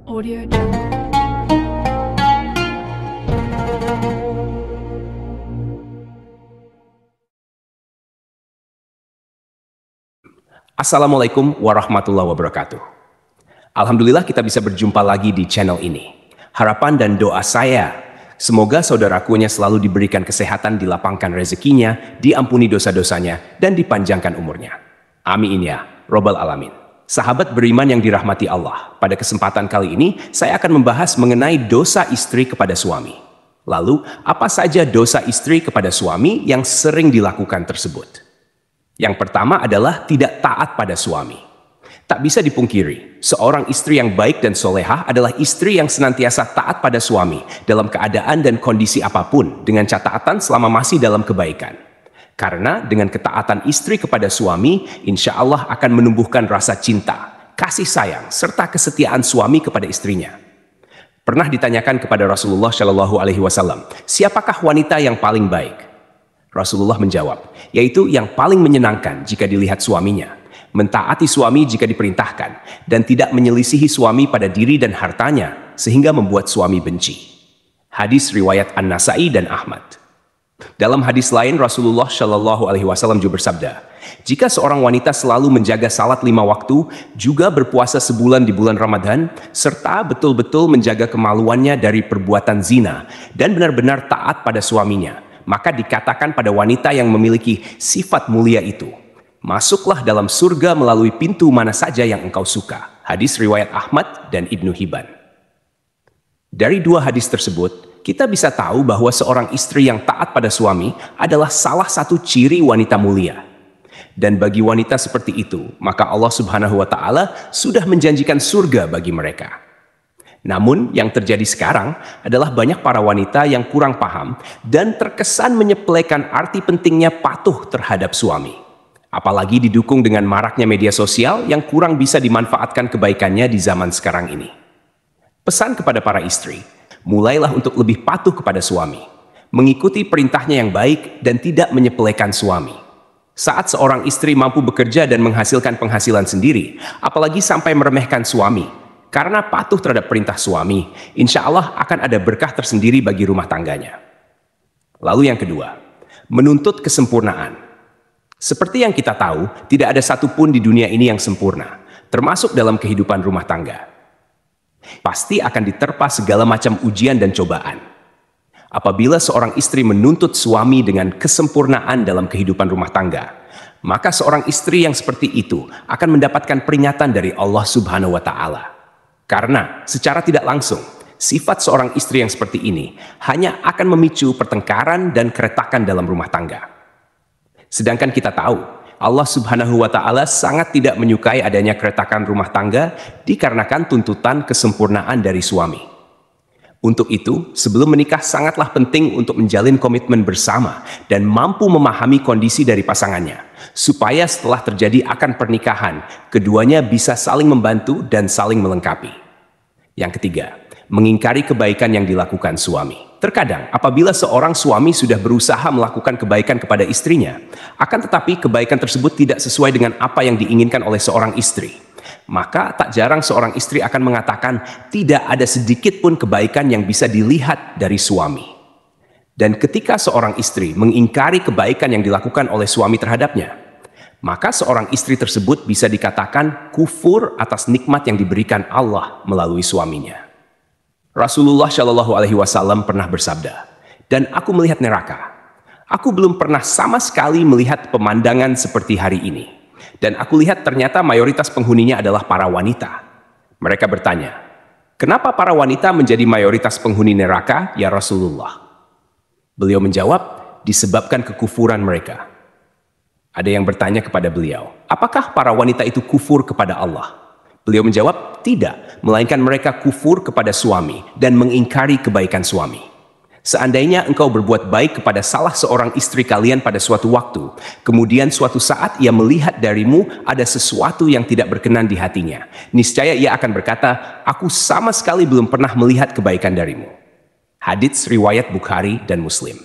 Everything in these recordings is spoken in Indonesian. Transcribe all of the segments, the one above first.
Audio Jungle. Assalamualaikum warahmatullahi wabarakatuh. Alhamdulillah kita bisa berjumpa lagi di channel ini. Harapan dan doa saya, semoga saudarakunya selalu diberikan kesehatan, dilapangkan rezekinya, diampuni dosa-dosanya, dan dipanjangkan umurnya. Amin ya, Robbal Alamin. Sahabat beriman yang dirahmati Allah, pada kesempatan kali ini saya akan membahas mengenai dosa istri kepada suami. Lalu, apa saja dosa istri kepada suami yang sering dilakukan tersebut? Yang pertama adalah tidak taat pada suami. Tak bisa dipungkiri, seorang istri yang baik dan solehah adalah istri yang senantiasa taat pada suami dalam keadaan dan kondisi apapun dengan catatan selama masih dalam kebaikan. Karena dengan ketaatan istri kepada suami, insya Allah akan menumbuhkan rasa cinta, kasih sayang, serta kesetiaan suami kepada istrinya. Pernah ditanyakan kepada Rasulullah Shallallahu Alaihi Wasallam, siapakah wanita yang paling baik? Rasulullah menjawab, yaitu yang paling menyenangkan jika dilihat suaminya, mentaati suami jika diperintahkan, dan tidak menyelisihi suami pada diri dan hartanya, sehingga membuat suami benci. Hadis riwayat An-Nasai dan Ahmad. Dalam hadis lain, Rasulullah Shallallahu Alaihi Wasallam juga bersabda, jika seorang wanita selalu menjaga salat 5 waktu, juga berpuasa sebulan di bulan Ramadan, serta betul-betul menjaga kemaluannya dari perbuatan zina, dan benar-benar taat pada suaminya, maka dikatakan pada wanita yang memiliki sifat mulia itu, masuklah dalam surga melalui pintu mana saja yang engkau suka. Hadis riwayat Ahmad dan Ibnu Hibban. Dari dua hadis tersebut, kita bisa tahu bahwa seorang istri yang taat pada suami adalah salah satu ciri wanita mulia. Dan bagi wanita seperti itu, maka Allah Subhanahu wa Ta'ala sudah menjanjikan surga bagi mereka. Namun yang terjadi sekarang adalah banyak para wanita yang kurang paham dan terkesan menyepelekan arti pentingnya patuh terhadap suami. Apalagi didukung dengan maraknya media sosial yang kurang bisa dimanfaatkan kebaikannya di zaman sekarang ini. Pesan kepada para istri, mulailah untuk lebih patuh kepada suami, mengikuti perintahnya yang baik dan tidak menyepelekan suami. Saat seorang istri mampu bekerja dan menghasilkan penghasilan sendiri, apalagi sampai meremehkan suami, karena patuh terhadap perintah suami, insya Allah akan ada berkah tersendiri bagi rumah tangganya. Lalu yang kedua, menuntut kesempurnaan. Seperti yang kita tahu, tidak ada satupun di dunia ini yang sempurna, termasuk dalam kehidupan rumah tangga. Pasti akan diterpa segala macam ujian dan cobaan. Apabila seorang istri menuntut suami dengan kesempurnaan dalam kehidupan rumah tangga, maka seorang istri yang seperti itu akan mendapatkan peringatan dari Allah Subhanahu wa Ta'ala. Karena secara tidak langsung, sifat seorang istri yang seperti ini hanya akan memicu pertengkaran dan keretakan dalam rumah tangga. Sedangkan kita tahu, Allah Subhanahu wa Ta'ala sangat tidak menyukai adanya keretakan rumah tangga dikarenakan tuntutan kesempurnaan dari suami. Untuk itu, sebelum menikah sangatlah penting untuk menjalin komitmen bersama dan mampu memahami kondisi dari pasangannya, supaya setelah terjadi akan pernikahan, keduanya bisa saling membantu dan saling melengkapi. Yang ketiga, mengingkari kebaikan yang dilakukan suami. Terkadang, apabila seorang suami sudah berusaha melakukan kebaikan kepada istrinya, akan tetapi kebaikan tersebut tidak sesuai dengan apa yang diinginkan oleh seorang istri, maka tak jarang seorang istri akan mengatakan tidak ada sedikit pun kebaikan yang bisa dilihat dari suami. Dan ketika seorang istri mengingkari kebaikan yang dilakukan oleh suami terhadapnya, maka seorang istri tersebut bisa dikatakan kufur atas nikmat yang diberikan Allah melalui suaminya. Rasulullah Shallallahu Alaihi Wasallam pernah bersabda, dan aku melihat neraka. Aku belum pernah sama sekali melihat pemandangan seperti hari ini. Dan aku lihat ternyata mayoritas penghuninya adalah para wanita. Mereka bertanya, kenapa para wanita menjadi mayoritas penghuni neraka, ya Rasulullah? Beliau menjawab, disebabkan kekufuran mereka. Ada yang bertanya kepada beliau, apakah para wanita itu kufur kepada Allah? Beliau menjawab, tidak, melainkan mereka kufur kepada suami dan mengingkari kebaikan suami. Seandainya engkau berbuat baik kepada salah seorang istri kalian pada suatu waktu, kemudian suatu saat ia melihat darimu ada sesuatu yang tidak berkenan di hatinya, niscaya ia akan berkata, aku sama sekali belum pernah melihat kebaikan darimu. Hadits riwayat Bukhari dan Muslim.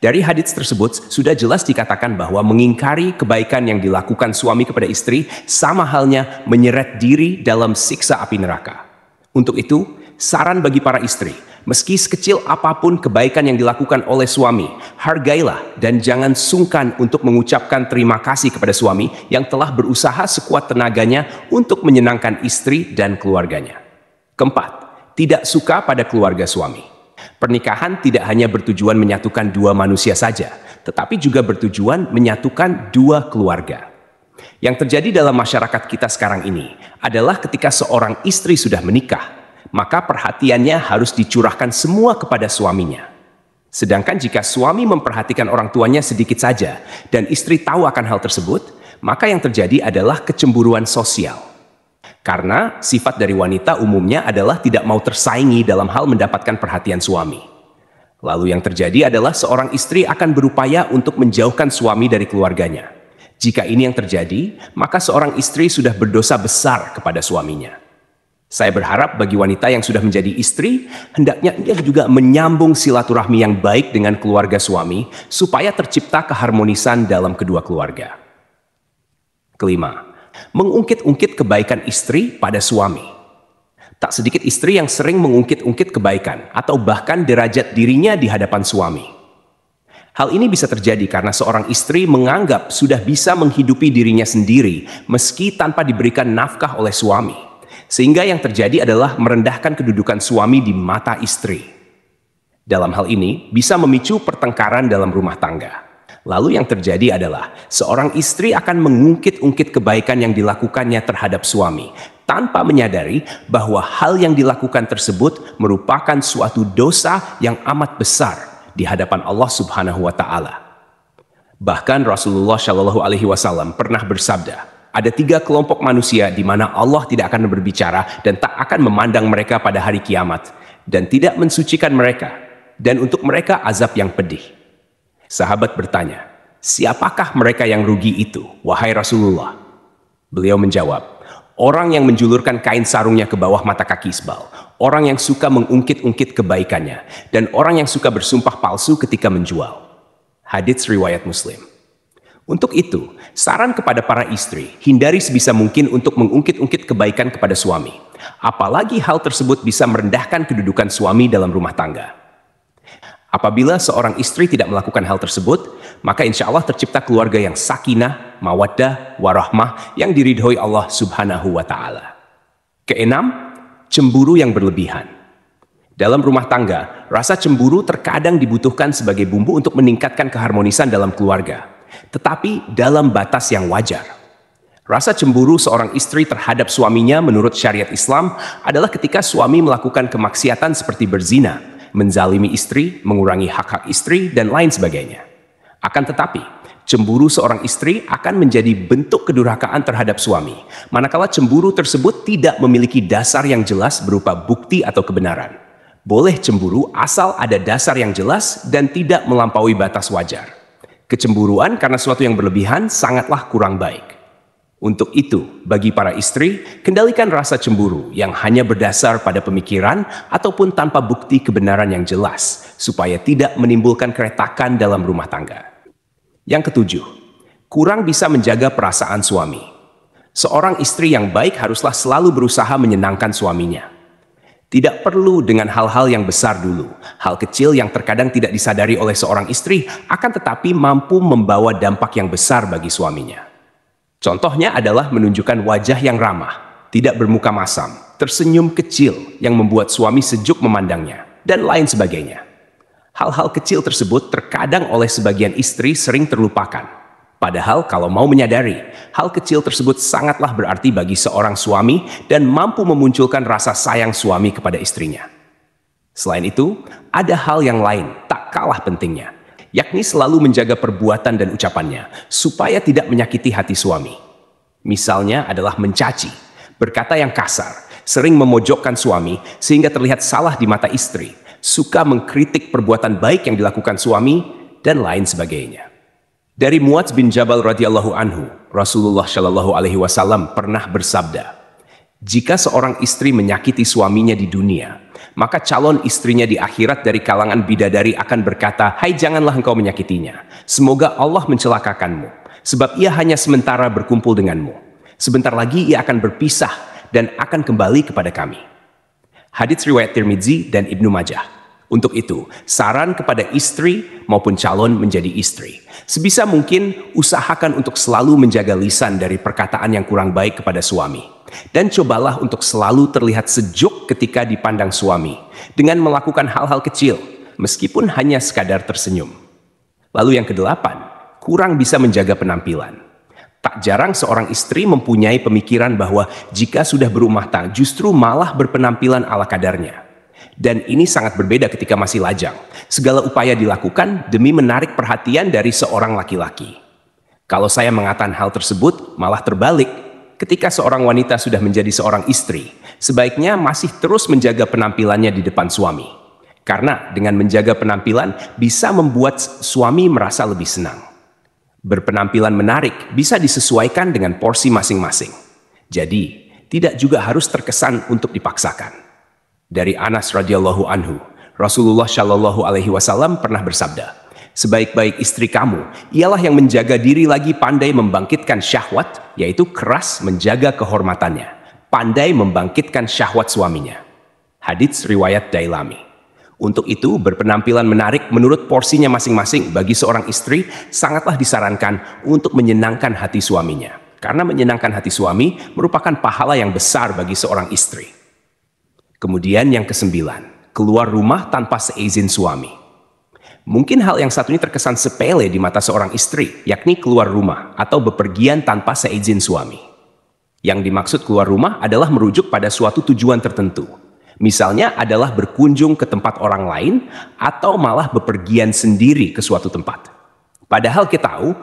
Dari hadits tersebut sudah jelas dikatakan bahwa mengingkari kebaikan yang dilakukan suami kepada istri sama halnya menyeret diri dalam siksa api neraka. Untuk itu, saran bagi para istri, meski sekecil apapun kebaikan yang dilakukan oleh suami, hargailah dan jangan sungkan untuk mengucapkan terima kasih kepada suami yang telah berusaha sekuat tenaganya untuk menyenangkan istri dan keluarganya. Keempat, tidak suka pada keluarga suami. Pernikahan tidak hanya bertujuan menyatukan dua manusia saja, tetapi juga bertujuan menyatukan dua keluarga. Yang terjadi dalam masyarakat kita sekarang ini adalah ketika seorang istri sudah menikah, maka perhatiannya harus dicurahkan semua kepada suaminya. Sedangkan jika suami memperhatikan orang tuanya sedikit saja dan istri tahu akan hal tersebut, maka yang terjadi adalah kecemburuan sosial. Karena sifat dari wanita umumnya adalah tidak mau tersaingi dalam hal mendapatkan perhatian suami. Lalu yang terjadi adalah seorang istri akan berupaya untuk menjauhkan suami dari keluarganya. Jika ini yang terjadi, maka seorang istri sudah berdosa besar kepada suaminya. Saya berharap bagi wanita yang sudah menjadi istri, hendaknya ia juga menyambung silaturahmi yang baik dengan keluarga suami, supaya tercipta keharmonisan dalam kedua keluarga. Kelima, mengungkit-ungkit kebaikan istri pada suami. Tak sedikit istri yang sering mengungkit-ungkit kebaikan, atau bahkan derajat dirinya di hadapan suami. Hal ini bisa terjadi karena seorang istri menganggap sudah bisa menghidupi dirinya sendiri meski tanpa diberikan nafkah oleh suami. Sehingga yang terjadi adalah merendahkan kedudukan suami di mata istri. Dalam hal ini bisa memicu pertengkaran dalam rumah tangga. Lalu yang terjadi adalah seorang istri akan mengungkit-ungkit kebaikan yang dilakukannya terhadap suami tanpa menyadari bahwa hal yang dilakukan tersebut merupakan suatu dosa yang amat besar di hadapan Allah Subhanahu wa Ta'ala. Bahkan Rasulullah Shallallahu Alaihi Wasallam pernah bersabda, ada 3 kelompok manusia di mana Allah tidak akan berbicara dan tak akan memandang mereka pada hari kiamat dan tidak mensucikan mereka, dan untuk mereka azab yang pedih. Sahabat bertanya, siapakah mereka yang rugi itu, wahai Rasulullah? Beliau menjawab, orang yang menjulurkan kain sarungnya ke bawah mata kaki isbal, orang yang suka mengungkit-ungkit kebaikannya, dan orang yang suka bersumpah palsu ketika menjual. Hadits riwayat Muslim. Untuk itu, saran kepada para istri, hindari sebisa mungkin untuk mengungkit-ungkit kebaikan kepada suami. Apalagi hal tersebut bisa merendahkan kedudukan suami dalam rumah tangga. Apabila seorang istri tidak melakukan hal tersebut, maka insya Allah tercipta keluarga yang sakinah, mawaddah, warahmah yang diridhoi Allah Subhanahu wa Ta'ala. Keenam, cemburu yang berlebihan. Dalam rumah tangga, rasa cemburu terkadang dibutuhkan sebagai bumbu untuk meningkatkan keharmonisan dalam keluarga, tetapi dalam batas yang wajar. Rasa cemburu seorang istri terhadap suaminya menurut syariat Islam adalah ketika suami melakukan kemaksiatan seperti berzina, menzalimi istri, mengurangi hak-hak istri, dan lain sebagainya. Akan tetapi, cemburu seorang istri akan menjadi bentuk kedurhakaan terhadap suami, manakala cemburu tersebut tidak memiliki dasar yang jelas berupa bukti atau kebenaran. Boleh cemburu asal ada dasar yang jelas dan tidak melampaui batas wajar. Kecemburuan karena sesuatu yang berlebihan sangatlah kurang baik. Untuk itu, bagi para istri, kendalikan rasa cemburu yang hanya berdasar pada pemikiran ataupun tanpa bukti kebenaran yang jelas, supaya tidak menimbulkan keretakan dalam rumah tangga. Yang ketujuh, kurang bisa menjaga perasaan suami. Seorang istri yang baik haruslah selalu berusaha menyenangkan suaminya. Tidak perlu dengan hal-hal yang besar dulu. Hal kecil yang terkadang tidak disadari oleh seorang istri akan tetapi mampu membawa dampak yang besar bagi suaminya. Contohnya adalah menunjukkan wajah yang ramah, tidak bermuka masam, tersenyum kecil yang membuat suami sejuk memandangnya, dan lain sebagainya. Hal-hal kecil tersebut terkadang oleh sebagian istri sering terlupakan. Padahal kalau mau menyadari, hal kecil tersebut sangatlah berarti bagi seorang suami dan mampu memunculkan rasa sayang suami kepada istrinya. Selain itu, ada hal yang lain tak kalah pentingnya, yakni selalu menjaga perbuatan dan ucapannya, supaya tidak menyakiti hati suami. Misalnya adalah mencaci, berkata yang kasar, sering memojokkan suami sehingga terlihat salah di mata istri, suka mengkritik perbuatan baik yang dilakukan suami, dan lain sebagainya. Dari Muadz bin Jabal radhiyallahu anhu, Rasulullah Shallallahu Alaihi Wasallam pernah bersabda, jika seorang istri menyakiti suaminya di dunia, maka calon istrinya di akhirat dari kalangan bidadari akan berkata, hai janganlah engkau menyakitinya. Semoga Allah mencelakakanmu, sebab ia hanya sementara berkumpul denganmu. Sebentar lagi ia akan berpisah dan akan kembali kepada kami. Hadits riwayat Tirmidzi dan Ibnu Majah. Untuk itu, saran kepada istri maupun calon menjadi istri. Sebisa mungkin, usahakan untuk selalu menjaga lisan dari perkataan yang kurang baik kepada suami. Dan cobalah untuk selalu terlihat sejuk ketika dipandang suami, dengan melakukan hal-hal kecil, meskipun hanya sekadar tersenyum. Lalu yang kedelapan, kurang bisa menjaga penampilan. Tak jarang seorang istri mempunyai pemikiran bahwa jika sudah berumah tangga, justru malah berpenampilan ala kadarnya. Dan ini sangat berbeda ketika masih lajang. Segala upaya dilakukan demi menarik perhatian dari seorang laki-laki. Kalau saya mengatakan hal tersebut, malah terbalik. Ketika seorang wanita sudah menjadi seorang istri, sebaiknya masih terus menjaga penampilannya di depan suami. Karena dengan menjaga penampilan bisa membuat suami merasa lebih senang. Berpenampilan menarik bisa disesuaikan dengan porsi masing-masing. Jadi, tidak juga harus terkesan untuk dipaksakan. Dari Anas radhiyallahu anhu, Rasulullah shallallahu alaihi wasallam pernah bersabda, sebaik-baik istri kamu ialah yang menjaga diri lagi pandai membangkitkan syahwat, yaitu keras menjaga kehormatannya, pandai membangkitkan syahwat suaminya. Hadits riwayat Dailami. Untuk itu, berpenampilan menarik menurut porsinya masing-masing bagi seorang istri sangatlah disarankan untuk menyenangkan hati suaminya. Karena menyenangkan hati suami merupakan pahala yang besar bagi seorang istri. Kemudian yang kesembilan, keluar rumah tanpa seizin suami. Mungkin hal yang satu ini terkesan sepele di mata seorang istri, yakni keluar rumah atau bepergian tanpa seizin suami. Yang dimaksud keluar rumah adalah merujuk pada suatu tujuan tertentu. Misalnya adalah berkunjung ke tempat orang lain atau malah bepergian sendiri ke suatu tempat. Padahal kita tahu,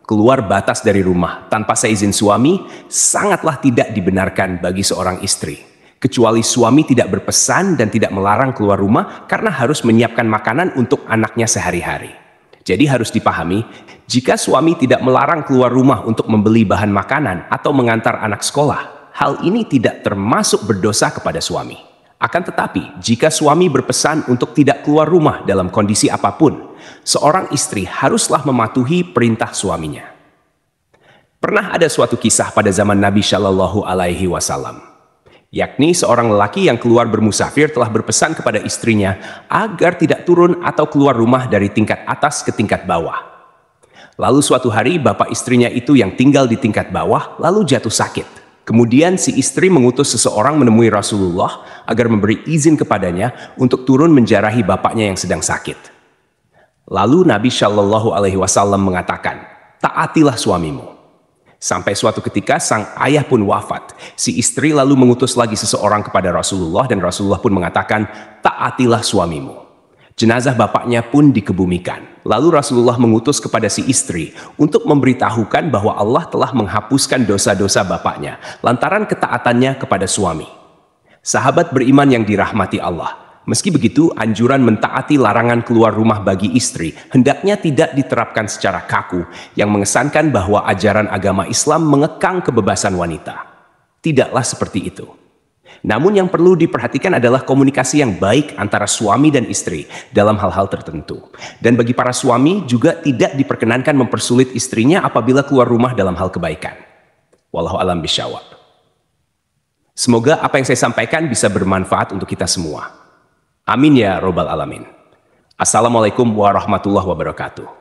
keluar batas dari rumah tanpa seizin suami sangatlah tidak dibenarkan bagi seorang istri. Kecuali suami tidak berpesan dan tidak melarang keluar rumah karena harus menyiapkan makanan untuk anaknya sehari-hari. Jadi harus dipahami, jika suami tidak melarang keluar rumah untuk membeli bahan makanan atau mengantar anak sekolah, hal ini tidak termasuk berdosa kepada suami. Akan tetapi, jika suami berpesan untuk tidak keluar rumah dalam kondisi apapun, seorang istri haruslah mematuhi perintah suaminya. Pernah ada suatu kisah pada zaman Nabi Shallallahu Alaihi Wasallam. Yakni seorang lelaki yang keluar bermusafir telah berpesan kepada istrinya agar tidak turun atau keluar rumah dari tingkat atas ke tingkat bawah. Lalu suatu hari bapak istrinya itu yang tinggal di tingkat bawah lalu jatuh sakit. Kemudian si istri mengutus seseorang menemui Rasulullah agar memberi izin kepadanya untuk turun menjarahi bapaknya yang sedang sakit. Lalu Nabi Shallallahu Alaihi Wasallam mengatakan, taatilah suamimu. Sampai suatu ketika sang ayah pun wafat. Si istri lalu mengutus lagi seseorang kepada Rasulullah dan Rasulullah pun mengatakan, taatilah suamimu. Jenazah bapaknya pun dikebumikan. Lalu Rasulullah mengutus kepada si istri untuk memberitahukan bahwa Allah telah menghapuskan dosa-dosa bapaknya lantaran ketaatannya kepada suami. Sahabat beriman yang dirahmati Allah. Meski begitu, anjuran mentaati larangan keluar rumah bagi istri hendaknya tidak diterapkan secara kaku yang mengesankan bahwa ajaran agama Islam mengekang kebebasan wanita. Tidaklah seperti itu. Namun yang perlu diperhatikan adalah komunikasi yang baik antara suami dan istri dalam hal-hal tertentu. Dan bagi para suami juga tidak diperkenankan mempersulit istrinya apabila keluar rumah dalam hal kebaikan. Wallahu a'lam bishawab. Semoga apa yang saya sampaikan bisa bermanfaat untuk kita semua. Amin ya robbal alamin. Assalamualaikum warahmatullahi wabarakatuh.